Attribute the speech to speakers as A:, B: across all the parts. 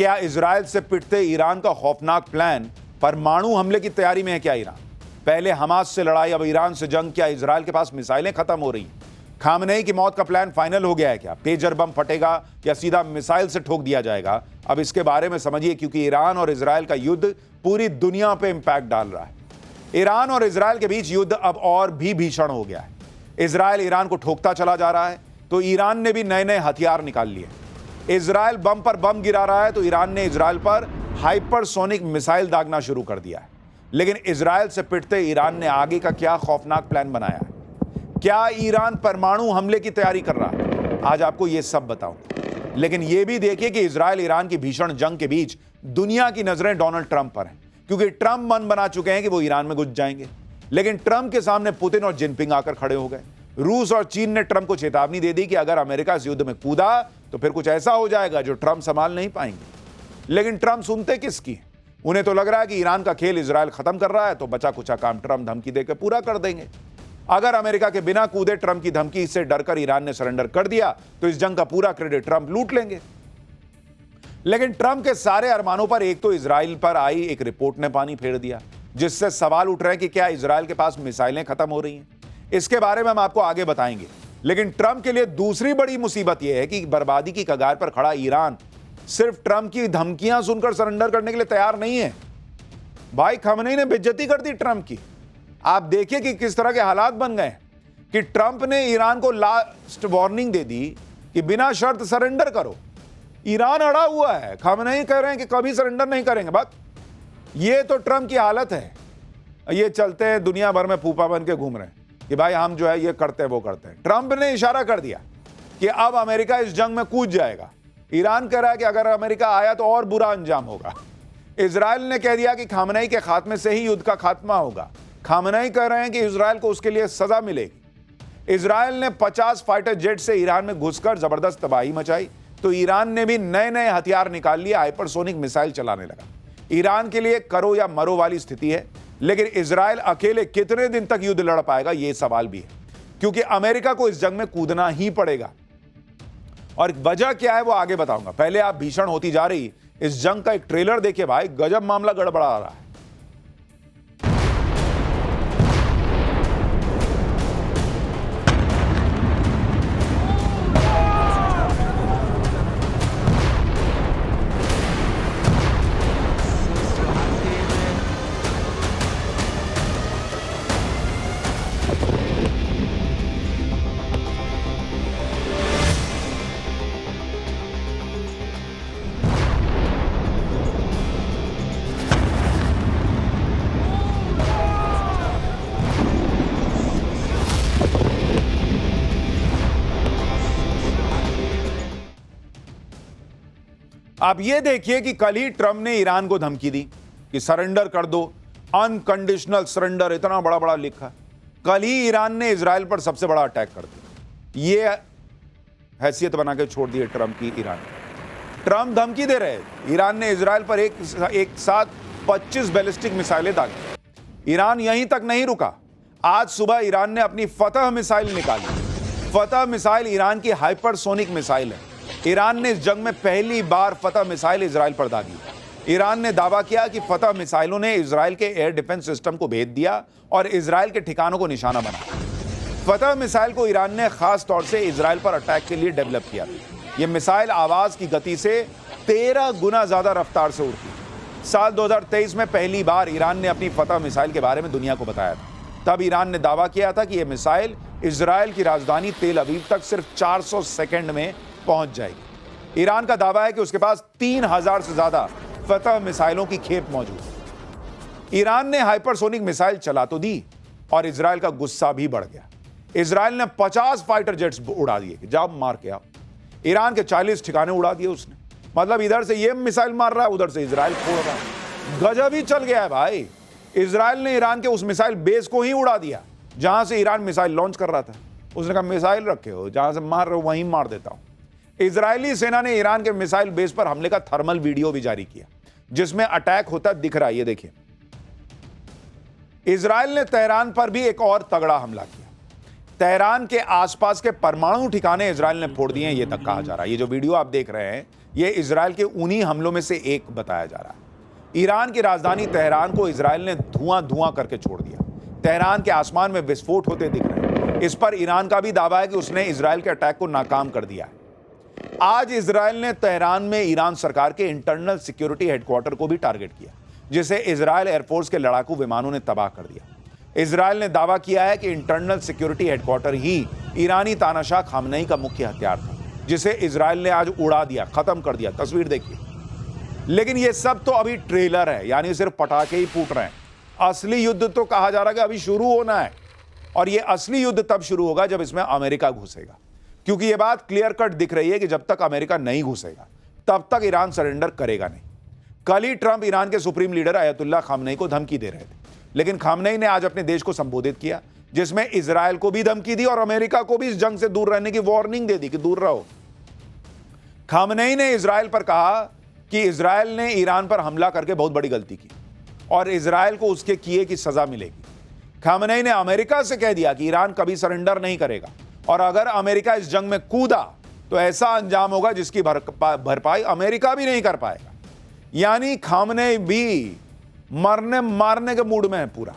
A: क्या इजराइल से पिटते ईरान का खौफनाक प्लान परमाणु हमले की तैयारी में है क्या ईरान? पहले हमास से लड़ाई, अब ईरान से जंग। क्या इजराइल के पास मिसाइलें खत्म हो रही? खामनेई की मौत का प्लान फाइनल हो गया है क्या? पेजर बम फटेगा या सीधा मिसाइल से ठोक दिया जाएगा? अब इसके बारे में समझिए, क्योंकि ईरान और इजराइल का युद्ध पूरी दुनिया पे इंपैक्ट डाल रहा है। ईरान और इजराइल के बीच युद्ध अब और भी भीषण हो गया है। इजराइल ईरान को ठोकता चला जा रहा है तो ईरान ने भी नए नए हथियार निकाल लिए। इजराइल बम पर बम गिरा रहा है तो ईरान ने इजराइल पर हाइपरसोनिक मिसाइल दागना शुरू कर दिया है। लेकिन इजराइल से पिटते ईरान ने आगे का क्या खौफनाक प्लान बनाया है? क्या ईरान परमाणु हमले की तैयारी कर रहा है? आज आपको यह सब बताऊंगा। लेकिन यह भी देखिए कि इजराइल ईरान की भीषण जंग के बीच दुनिया की नजरें डोनाल्ड ट्रंप पर हैं, क्योंकि ट्रंप मन बना चुके हैं कि वो ईरान में घुस जाएंगे। लेकिन ट्रंप के सामने पुतिन और जिनपिंग आकर खड़े हो गए। रूस और चीन ने ट्रंप को चेतावनी दे दी कि अगर अमेरिका इस युद्ध में कूदा तो फिर कुछ ऐसा हो जाएगा जो ट्रंप संभाल नहीं पाएंगे। लेकिन ट्रंप सुनते किसकी? उन्हें तो लग रहा है कि ईरान का खेल इजराइल खत्म कर रहा है तो बचा कुचा काम ट्रंप धमकी देकर पूरा कर देंगे। अगर अमेरिका के बिना कूदे ट्रंप की धमकी से डरकर ईरान ने सरेंडर कर दिया तो इस जंग का पूरा क्रेडिट ट्रंप लूट लेंगे। लेकिन ट्रंप के सारे अरमानों पर एक तो इजराइल पर आई एक रिपोर्ट ने पानी फेर दिया, जिससे सवाल उठ रहे हैं कि क्या इजराइल के पास मिसाइलें खत्म हो रही हैं। इसके बारे में हम आपको आगे बताएंगे। लेकिन ट्रंप के लिए दूसरी बड़ी मुसीबत यह है कि बर्बादी की कगार पर खड़ा ईरान सिर्फ ट्रंप की धमकियां सुनकर सरेंडर करने के लिए तैयार नहीं है। भाई खamenei ने बेइज्जती कर दी ट्रंप की। आप देखिए कि किस तरह के हालात बन गए कि ट्रंप ने ईरान को लास्ट वार्निंग दे दी कि बिना शर्त सरेंडर करो। ईरान अड़ा हुआ है, खamenei कह रहे हैं कि कभी सरेंडर नहीं करेंगे। बस ये तो ट्रंप की हालत है। ये चलते हैं दुनिया भर में फूफा बन के घूम रहे हैं कि भाई हम जो है ये करते हैं वो करते हैं। ट्रंप ने इशारा कर दिया कि अब अमेरिका इस जंग में कूद जाएगा। ईरान कह रहा है कि अगर अमेरिका आया तो और बुरा अंजाम होगा। इजराइल ने कह दिया कि खामनेई के खात्मे से ही युद्ध का खात्मा होगा। खामनेई कह रहे हैं कि इजराइल को उसके लिए सजा मिलेगी। इजराइल ने 50 फाइटर जेट से ईरान में घुसकर जबरदस्त तबाही मचाई तो ईरान ने भी नए नए हथियार निकाल लिए, हाइपरसोनिक मिसाइल चलाने लगा। ईरान के लिए करो या मरो वाली स्थिति है। लेकिन इजराइल अकेले कितने दिन तक युद्ध लड़ पाएगा, यह सवाल भी है, क्योंकि अमेरिका को इस जंग में कूदना ही पड़ेगा। और वजह क्या है वो आगे बताऊंगा। पहले आप भीषण होती जा रही इस जंग का एक ट्रेलर देखिए। भाई गजब मामला गड़बड़ा रहा है। आप ये देखिए कि कल ही ट्रंप ने ईरान को धमकी दी कि सरेंडर कर दो, अनकंडीशनल सरेंडर, इतना बड़ा बड़ा लिखा। कल ही ईरान ने इजराइल पर सबसे बड़ा अटैक कर दिया। ये हैसियत बना के छोड़ दी ट्रंप की ईरान। ट्रंप धमकी दे रहे, ईरान ने इजराइल पर एक साथ 25 बैलिस्टिक मिसाइलें दागी। ईरान यहीं तक नहीं रुका। आज सुबह ईरान ने अपनी फतह मिसाइल निकाली। फतह मिसाइल ईरान की हाइपरसोनिक मिसाइल है। ईरान ने इस जंग में पहली बार फतह मिसाइल इजराइल पर दागी। ईरान ने दावा किया कि फतह मिसाइलों ने इजराइल के एयर डिफेंस सिस्टम को भेद दिया और इजराइल के ठिकानों को निशाना बनाया। फतह मिसाइल को ईरान ने खास तौर से इजराइल पर अटैक के लिए डेवलप किया था। यह मिसाइल आवाज की गति से 13 गुना ज्यादा रफ्तार से उड़ती। साल 2023 में पहली बार ईरान ने अपनी फतह मिसाइल के बारे में दुनिया को बताया था। तब ईरान ने दावा किया था कि यह मिसाइल इजराइल की राजधानी तेल अवीव तक सिर्फ 400 सेकंड में पहुंच जाएगी। ईरान का दावा है कि उसके पास 3000 से ज्यादा फतह मिसाइलों की खेप मौजूद है। ईरान ने हाइपरसोनिक मिसाइल चला तो दी और इजराइल का गुस्सा भी बढ़ गया। इजराइल ने 50 फाइटर जेट्स उड़ा दिए, जब मार के आप ईरान के 40 ठिकाने उड़ा दिए उसने। मतलब इधर से ये मिसाइल मार रहा है, उधर से इजराइल फोड़ रहा है। गजब ही चल गया है भाई। इजराइल ने ईरान के उस मिसाइल बेस को ही उड़ा दिया जहां से ईरान मिसाइल लॉन्च कर रहा था। उसने कहा मिसाइल रखे हो, जहां से मार रहे हो वहीं मार देता हूं। इजरायली सेना ने ईरान के मिसाइल बेस पर हमले का थर्मल वीडियो भी जारी किया जिसमें अटैक होता दिख रहा है। ये देखिए, इजराइल ने तेहरान पर भी एक और तगड़ा हमला किया। तेहरान के आसपास के परमाणु ठिकाने इजराइल ने फोड़ दिए, ये तक कहा जा रहा है। ये जो वीडियो आप देख रहे हैं ये इजराइल के उन्हीं हमलों में से एक बताया जा रहा है। ईरान की राजधानी तेहरान को इजराइल ने धुआं धुआं करके छोड़ दिया। तेहरान के आसमान में विस्फोट होते दिख रहे हैं। इस पर ईरान का भी दावा है कि उसने इजराइल के अटैक को नाकाम कर दिया है। आज इजराइल ने तेहरान में ईरान सरकार के इंटरनल सिक्योरिटी हेडक्वार्टर को भी टारगेट किया, जिसे इजराइल एयरफोर्स के लड़ाकू विमानों ने तबाह कर दिया। इजराइल ने दावा किया है कि इंटरनल सिक्योरिटी हेडक्वार्टर ही ईरानी तानाशाह खामनेई का मुख्य हथियार था, जिसे इजराइल ने आज उड़ा दिया, खत्म कर दिया। तस्वीर देखिए। लेकिन यह सब तो अभी ट्रेलर है, यानी सिर्फ पटाखे ही फूट रहे हैं। असली युद्ध तो कहा जा रहा है कि अभी शुरू होना है, और यह असली युद्ध तब शुरू होगा जब इसमें अमेरिका घुसेगा, क्योंकि यह बात क्लियर कट दिख रही है कि जब तक अमेरिका नहीं घुसेगा तब तक ईरान सरेंडर करेगा नहीं। कल ही ट्रंप ईरान के सुप्रीम लीडर अयतुल्ला खामनेई को धमकी दे रहे थे, लेकिन खामनेई ने आज अपने देश को संबोधित किया, जिसमें इजराइल को भी धमकी दी और अमेरिका को भी इस जंग से दूर रहने की वार्निंग दे दी कि दूर रहो। खामनेई ने इजराइल पर कहा कि इजराइल ने ईरान पर हमला करके बहुत बड़ी गलती की और इजराइल को उसके किए की सजा मिलेगी। खामनेई ने अमेरिका से कह दिया कि ईरान कभी सरेंडर नहीं करेगा, और अगर अमेरिका इस जंग में कूदा तो ऐसा अंजाम होगा जिसकी भरपाई अमेरिका भी नहीं कर पाएगा। यानी खामनेई भी मरने मारने के मूड में है पूरा।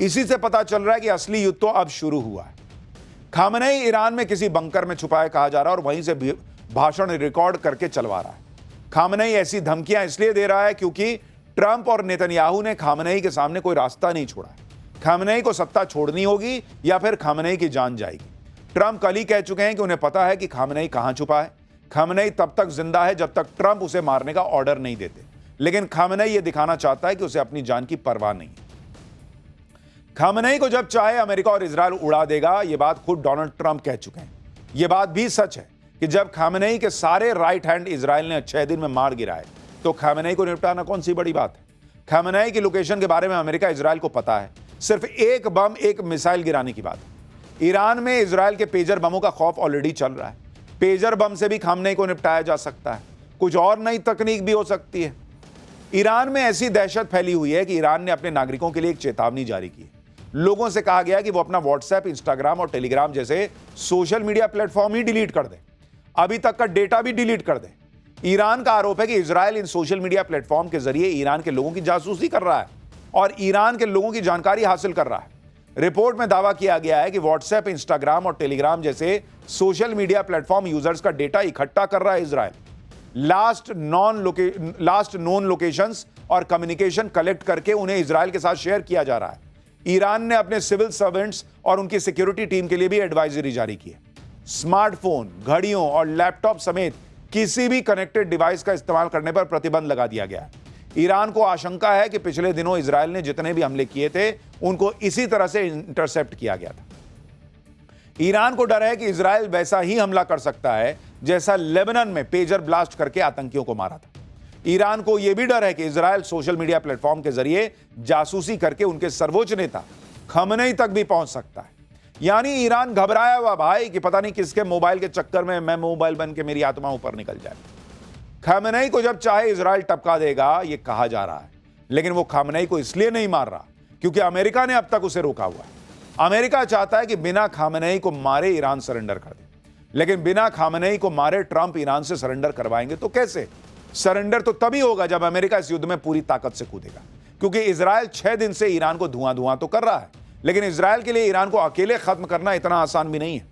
A: इसी से पता चल रहा है कि असली युद्ध तो अब शुरू हुआ है। खामनेई ईरान में किसी बंकर में छुपाए कहा जा रहा है और वहीं से भाषण रिकॉर्ड करके चलवा रहा है। खामनेई ऐसी धमकियां इसलिए दे रहा है क्योंकि ट्रंप और नेतन्याहू ने खामनेई के सामने कोई रास्ता नहीं छोड़ा। खामनेई को सत्ता छोड़नी होगी या फिर खामनेई की जान जाएगी। ट्रंप कल ही कह चुके हैं कि उन्हें पता है कि खामनेई कहां छुपा है। खामनेई तब तक जिंदा है जब तक ट्रंप उसे मारने का ऑर्डर नहीं देते, लेकिन खामनेई यह दिखाना चाहता है कि उसे अपनी जान की परवाह नहीं। खामनेई को जब चाहे अमेरिका और इजराइल उड़ा देगा, यह बात खुद डोनाल्ड ट्रंप कह चुके हैं। यह बात भी सच है कि जब खामनेई के सारे राइट हैंड इजराइल ने 6 दिन में मार गिराए, तो खामनेई को निपटाना कौन सी बड़ी बात है। खामनेई की लोकेशन के बारे में अमेरिका इजराइल को पता है, सिर्फ एक बम, एक मिसाइल गिराने की बात है। ईरान में इजराइल के पेजर बमों का खौफ ऑलरेडी चल रहा है। पेजर बम से भी खामनेई को निपटाया जा सकता है। कुछ और नई तकनीक भी हो सकती है। ईरान में ऐसी दहशत फैली हुई है कि ईरान ने अपने नागरिकों के लिए एक चेतावनी जारी की है। लोगों से कहा गया कि वो अपना व्हाट्सएप, इंस्टाग्राम और टेलीग्राम जैसे सोशल मीडिया प्लेटफॉर्म ही डिलीट कर दें, अभी तक का डेटा भी डिलीट कर दें। ईरान का आरोप है कि इजराइल इन सोशल मीडिया प्लेटफॉर्म के जरिए ईरान के लोगों की जासूसी कर रहा है और ईरान के लोगों की जानकारी हासिल कर रहा है। रिपोर्ट में दावा किया गया है कि व्हाट्सएप, इंस्टाग्राम और टेलीग्राम जैसे सोशल मीडिया प्लेटफॉर्म यूजर्स का डेटा इकट्ठा कर रहा है इजराइल। लास्ट नोन लोकेशंस और कम्युनिकेशन कलेक्ट करके उन्हें इजराइल के साथ शेयर किया जा रहा है। ईरान ने अपने सिविल सर्वेंट्स और उनकी सिक्योरिटी टीम के लिए भी एडवाइजरी जारी की है। स्मार्टफोन, घड़ियों और लैपटॉप समेत किसी भी कनेक्टेड डिवाइस का इस्तेमाल करने पर प्रतिबंध लगा दिया गया है। ईरान को आशंका है कि पिछले दिनों इजराइल ने जितने भी हमले किए थे, उनको इसी तरह से इंटरसेप्ट किया गया था। ईरान को डर है कि इजराइल वैसा ही हमला कर सकता है जैसा लेबनान में पेजर ब्लास्ट करके आतंकियों को मारा था। ईरान को यह भी डर है कि इजराइल सोशल मीडिया प्लेटफॉर्म के जरिए जासूसी करके उनके सर्वोच्च नेता खमेनी तक भी पहुंच सकता है। यानी ईरान घबराया हुआ भाई कि पता नहीं किसके मोबाइल के चक्कर में मैं मोबाइल बन के मेरी आत्मा ऊपर निकल जाए। खमेनी को जब चाहे इजराइल टपका देगा, यह कहा जा रहा है, लेकिन वो खमेनी को इसलिए नहीं मार रहा क्योंकि अमेरिका ने अब तक उसे रोका हुआ है। अमेरिका चाहता है कि बिना खमेनी को मारे ईरान सरेंडर कर दे, लेकिन बिना खमेनी को मारे ट्रंप ईरान से सरेंडर करवाएंगे तो कैसे? सरेंडर तो तभी होगा जब अमेरिका इस युद्ध में पूरी ताकत से कूदेगा, क्योंकि इजराइल 6 दिन से ईरान को धुआं धुआं तो कर रहा है, लेकिन इजराइल के लिए ईरान को अकेले खत्म करना इतना आसान भी नहीं है।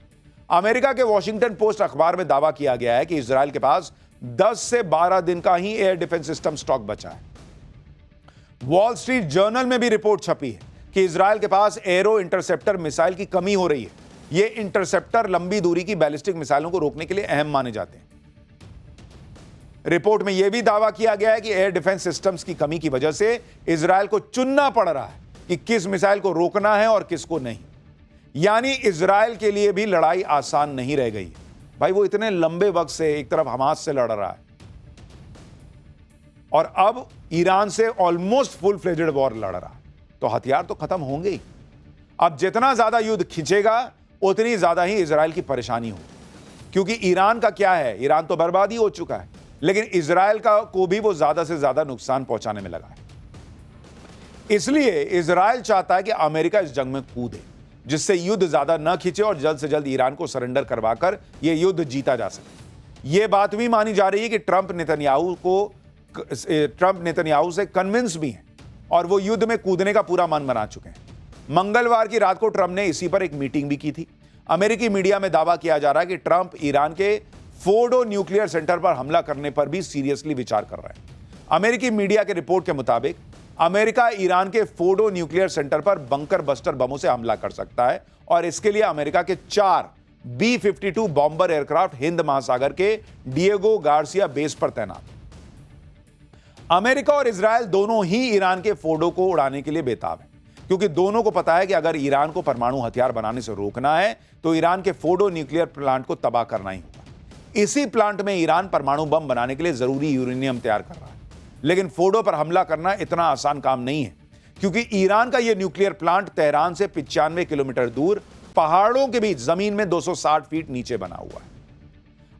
A: अमेरिका के वॉशिंगटन पोस्ट अखबार में दावा किया गया है कि इजराइल के पास 10 से 12 दिन का ही एयर डिफेंस सिस्टम स्टॉक बचा है। वॉल स्ट्रीट जर्नल में भी रिपोर्ट छपी है कि इजराइल के पास एरो इंटरसेप्टर मिसाइल की कमी हो रही है। ये इंटरसेप्टर लंबी दूरी की बैलिस्टिक मिसाइलों को रोकने के लिए अहम माने जाते हैं। रिपोर्ट में यह भी दावा किया गया है कि एयर डिफेंस सिस्टम्स की कमी की वजह से इजराइल को चुनना पड़ रहा है कि किस मिसाइल को रोकना है और किसको नहीं। यानी इजराइल के लिए भी लड़ाई आसान नहीं रह गई भाई। वो इतने लंबे वक्त से एक तरफ हमास से लड़ रहा है और अब ईरान से ऑलमोस्ट फुल फ्लेजेड वॉर लड़ रहा है, तो हथियार तो खत्म होंगे ही। अब जितना ज्यादा युद्ध खिंचेगा उतनी ज्यादा ही इजराइल की परेशानी होगी, क्योंकि ईरान का क्या है, ईरान तो बर्बाद ही हो चुका है, लेकिन इजराइल को भी वो ज्यादा से ज्यादा नुकसान पहुंचाने में लगा है। इसलिए इजराइल चाहता है कि अमेरिका इस जंग में कूदे, जिससे युद्ध ज्यादा न खिंचे और जल्द से जल्द ईरान को सरेंडर करवाकर यह युद्ध जीता जा सके। यह बात भी मानी जा रही है कि ट्रंप नेतन्याहू से कन्विंस भी हैं और वो युद्ध में कूदने का पूरा मन बना चुके हैं। मंगलवार की रात को ट्रंप ने इसी पर एक मीटिंग भी की थी। अमेरिकी मीडिया में दावा किया जा रहा है कि ट्रंप ईरान के फोर्डो न्यूक्लियर सेंटर पर हमला करने पर भी सीरियसली विचार कर रहा है। अमेरिकी मीडिया के रिपोर्ट के मुताबिक अमेरिका ईरान के फोर्डो न्यूक्लियर सेंटर पर बंकर बस्टर बमों से हमला कर सकता है और इसके लिए अमेरिका के 4 B-52 बॉम्बर एयरक्राफ्ट हिंद महासागर के डिएगो गार्सिया बेस पर तैनात। अमेरिका और इजरायल दोनों ही ईरान के फोर्डो को उड़ाने के लिए बेताब है, क्योंकि दोनों को पता है कि अगर ईरान को परमाणु हथियार बनाने से रोकना है तो ईरान के फोर्डो न्यूक्लियर प्लांट को तबाह करना ही होगा। इसी प्लांट में ईरान परमाणु बम बनाने के लिए जरूरी यूरेनियम तैयार कर रहा है। लेकिन फोर्डो पर हमला करना इतना आसान काम नहीं है, क्योंकि ईरान का यह न्यूक्लियर प्लांट तेहरान से 95 किलोमीटर दूर पहाड़ों के बीच जमीन में 260 फीट नीचे बना हुआ है।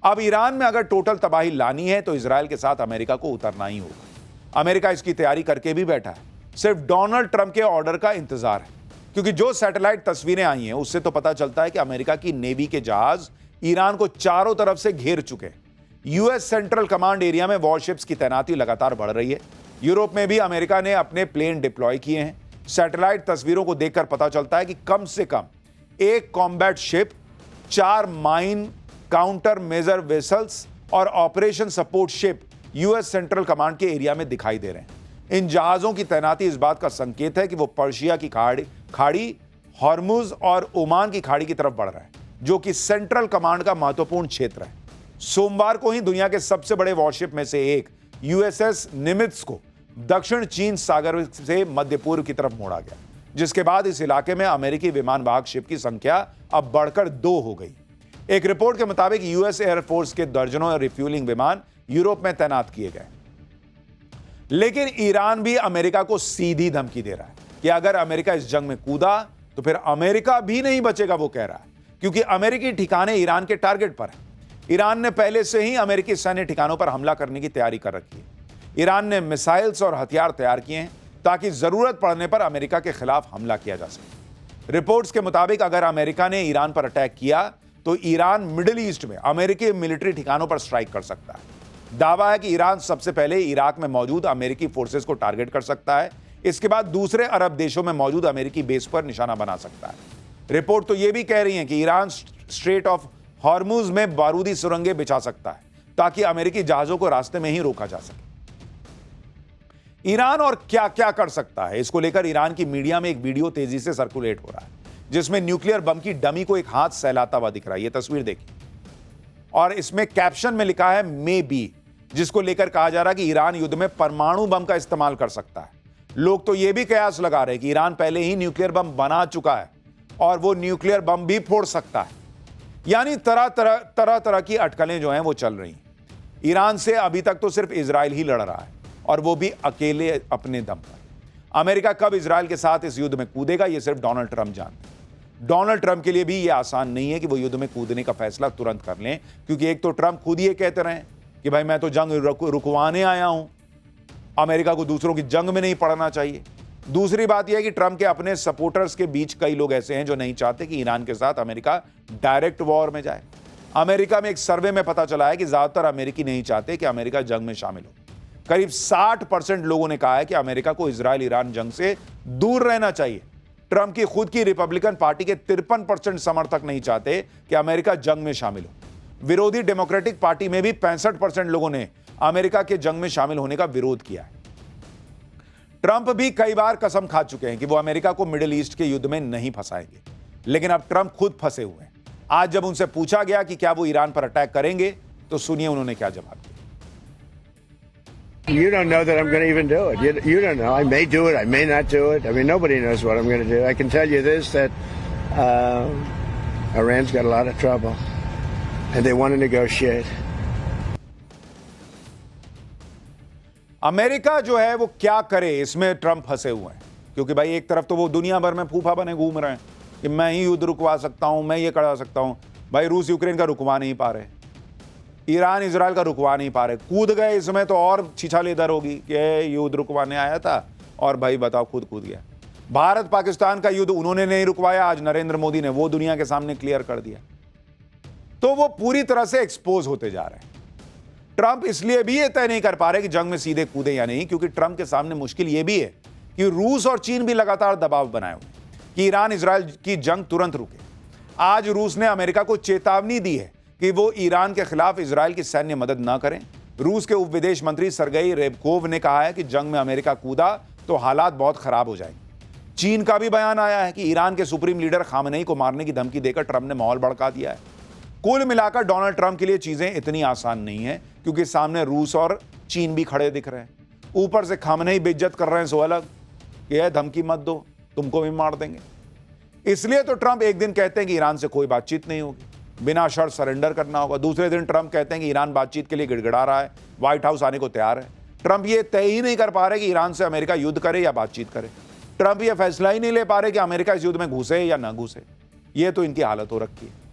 A: अब ईरान में अगर टोटल तबाही लानी है तो इजरायल के साथ अमेरिका को उतरना ही होगा। अमेरिका इसकी तैयारी करके भी बैठा है, सिर्फ डोनाल्ड ट्रंप के ऑर्डर का इंतजार है, क्योंकि जो सैटेलाइट तस्वीरें आई हैं उससे तो पता चलता है कि अमेरिका की नेवी के जहाज ईरान को चारों तरफ से घेर चुके हैं। यूएस सेंट्रल कमांड एरिया में वॉरशिप्स की तैनाती लगातार बढ़ रही है। यूरोप में भी अमेरिका ने अपने प्लेन डिप्लॉय किए हैं। सैटेलाइट तस्वीरों को देखकर पता चलता है कि कम से कम एक combat ship, 4 mine counter measure vessels और operation support ship US Central Command के एरिया में दिखाई दे रहे हैं। इन जहाजों की तैनाती इस बात का संकेत है कि वो पर्शिया की खाड़ी, हॉर्मुज और ओमान की खाड़ी की तरफ बढ़ रहा है, जो कि सेंट्रल कमांड का महत्वपूर्ण क्षेत्र है। सोमवार को ही दुनिया के सबसे बड़े वॉरशिप में से एक यूएसएस निमित्ज को दक्षिण चीन सागर से मध्य पूर्व की तरफ मोड़ा गया, जिसके बाद इस इलाके में अमेरिकी विमान वाहक शिप की संख्या अब बढ़कर 2 हो गई। एक रिपोर्ट के मुताबिक यूएस एयरफोर्स के दर्जनों रिफ्यूलिंग विमान यूरोप में तैनात किए गए। लेकिन ईरान भी अमेरिका को सीधी धमकी दे रहा है कि अगर अमेरिका इस जंग में कूदा तो फिर अमेरिका भी नहीं बचेगा, वो कह रहा है, क्योंकि अमेरिकी ठिकाने ईरान के टारगेट पर हैं। ईरान ने पहले से ही अमेरिकी सैन्य ठिकानों पर हमला करने की तैयारी कर रखी है। ईरान ने मिसाइल्स और हथियार तैयार किए हैं ताकि जरूरत पड़ने पर अमेरिका के खिलाफ हमला किया जा सके। रिपोर्ट्स के मुताबिक अगर अमेरिका ने ईरान पर अटैक किया तो ईरान मिडिल ईस्ट में अमेरिकी मिलिट्री ठिकानों पर स्ट्राइक कर सकता है। दावा है कि ईरान सबसे पहले इराक में मौजूद अमेरिकी फोर्सेस को टारगेट कर सकता है, इसके बाद दूसरे अरब देशों में मौजूद अमेरिकी बेस पर निशाना बना सकता है। रिपोर्ट तो यह भी कह रही है कि ईरान स्ट्रेट ऑफ हॉर्मुज में बारूदी सुरंगें बिछा सकता है ताकि अमेरिकी जहाजों को रास्ते में ही रोका जा सके। ईरान और क्या क्या कर सकता है, इसको लेकर ईरान की मीडिया में एक वीडियो तेजी से सर्कुलेट हो रहा है, जिसमें न्यूक्लियर बम की डमी को एक हाथ सहलाता हुआ दिख रहा है। यह तस्वीर देखिए और इसमें कैप्शन में लिखा है मे बी, जिसको लेकर कहा जा रहा है कि ईरान युद्ध में परमाणु बम का इस्तेमाल कर सकता है। लोग तो यह भी कयास लगा रहे हैं कि ईरान पहले ही न्यूक्लियर बम बना चुका है और वो न्यूक्लियर बम भी फोड़ सकता है। यानी तरह तरह की अटकलें जो हैं वो चल रही हैं। ईरान से अभी तक तो सिर्फ इजराइल ही लड़ रहा है और वो भी अकेले अपने दम पर। अमेरिका कब इजराइल के साथ इस युद्ध में कूदेगा ये सिर्फ डोनाल्ड ट्रंप जानते हैं। डोनाल्ड ट्रंप के लिए भी ये आसान नहीं है कि वो युद्ध में कूदने का फैसला तुरंत कर लें, क्योंकि एक तो ट्रंप खुद ये कहते रहे कि भाई मैं तो जंग रुकवाने आया हूं, अमेरिका को दूसरों की जंग में नहीं पड़ना चाहिए। दूसरी बात यह है कि ट्रंप के अपने सपोर्टर्स के बीच कई लोग ऐसे हैं जो नहीं चाहते कि ईरान के साथ अमेरिका डायरेक्ट वॉर में जाए। अमेरिका में एक सर्वे में पता चला है कि ज्यादातर अमेरिकी नहीं चाहते कि अमेरिका जंग में शामिल हो। करीब 60% लोगों ने कहा है कि अमेरिका को इजराइल ईरान जंग से दूर रहना चाहिए। ट्रंप की खुद की रिपब्लिकन पार्टी के 53% समर्थक नहीं चाहते कि अमेरिका जंग में शामिल हो। विरोधी डेमोक्रेटिक पार्टी में भी 65% लोगों ने अमेरिका के जंग में शामिल होने का विरोध किया है। ट्रंप भी कई बार कसम खा चुके हैं कि वो अमेरिका को मिडिल ईस्ट के युद्ध में नहीं फंसाएंगे, लेकिन अब ट्रंप खुद फंसे हुए हैं। आज जब उनसे पूछा गया कि क्या वो ईरान पर अटैक करेंगे तो सुनिए उन्होंने क्या जवाब दिया।
B: You don't know that I'm going to even do it. You don't know. I may do it. I may not do it. I mean, nobody knows what I'm going to do. I can tell you this, that Iran's got a lot of trouble, and they want to negotiate.
A: America जो है वो क्या करे, इसमें Trump फंसे हुए हैं, क्योंकि भाई एक तरफ तो वो दुनिया भर में फूफा बने घूम रहे हैं कि मैं ही युद्ध रुकवा सकता हूं, मैं ये करा सकता हूं। भाई रूस यूक्रेन का रुकवा नहीं पा रहे, ईरान इजराइल का रुकवा नहीं पा रहे, कूद गए इसमें तो और छिछालेदर होगी कि युद्ध रुकवाने आया था और भाई बताओ खुद कूद गया। भारत पाकिस्तान का युद्ध उन्होंने नहीं रुकवाया, आज नरेंद्र मोदी ने वो दुनिया के सामने क्लियर कर दिया। तो वो पूरी तरह से एक्सपोज होते जा रहे हैं। ट्रंप इसलिए भी ये तय नहीं कर पा रहे कि जंग में सीधे कूदे या नहीं, क्योंकि ट्रंप के सामने मुश्किल ये भी है कि रूस और चीन भी लगातार दबाव बनाए हुए कि ईरान इजराइल की जंग तुरंत रुके। आज रूस ने अमेरिका को चेतावनी दी है कि वो ईरान के खिलाफ इजराइल की सैन्य मदद न करें। रूस के उप विदेश मंत्री सरगेई रेबकोव ने कहा है कि जंग में अमेरिका कूदा तो हालात बहुत खराब हो जाएंगे। चीन का भी बयान आया है कि ईरान के सुप्रीम लीडर खामनेई को मारने की धमकी देकर ट्रंप ने माहौल भड़का दिया है। कुल मिलाकर डोनाल्ड ट्रंप के लिए चीजें इतनी आसान नहीं है, क्योंकि सामने रूस और चीन भी खड़े दिख रहे हैं। ऊपर से खामनेई बेइज्जत कर रहे हैं, सो अलग कि यह धमकी मत दो, तुमको भी मार देंगे। इसलिए तो ट्रंप एक दिन कहते हैं कि ईरान से कोई बातचीत नहीं होगी, बिना शर्त सरेंडर करना होगा। दूसरे दिन ट्रंप कहते हैं कि ईरान बातचीत के लिए गिड़गिड़ा रहा है, व्हाइट हाउस आने को तैयार है। ट्रंप ये तय ही नहीं कर पा रहे कि ईरान से अमेरिका युद्ध करे या बातचीत करे। ट्रंप ये फैसला ही नहीं ले पा रहे कि अमेरिका इस युद्ध में घुसे या ना घुसे। ये तो इनकी हालत हो रखी है।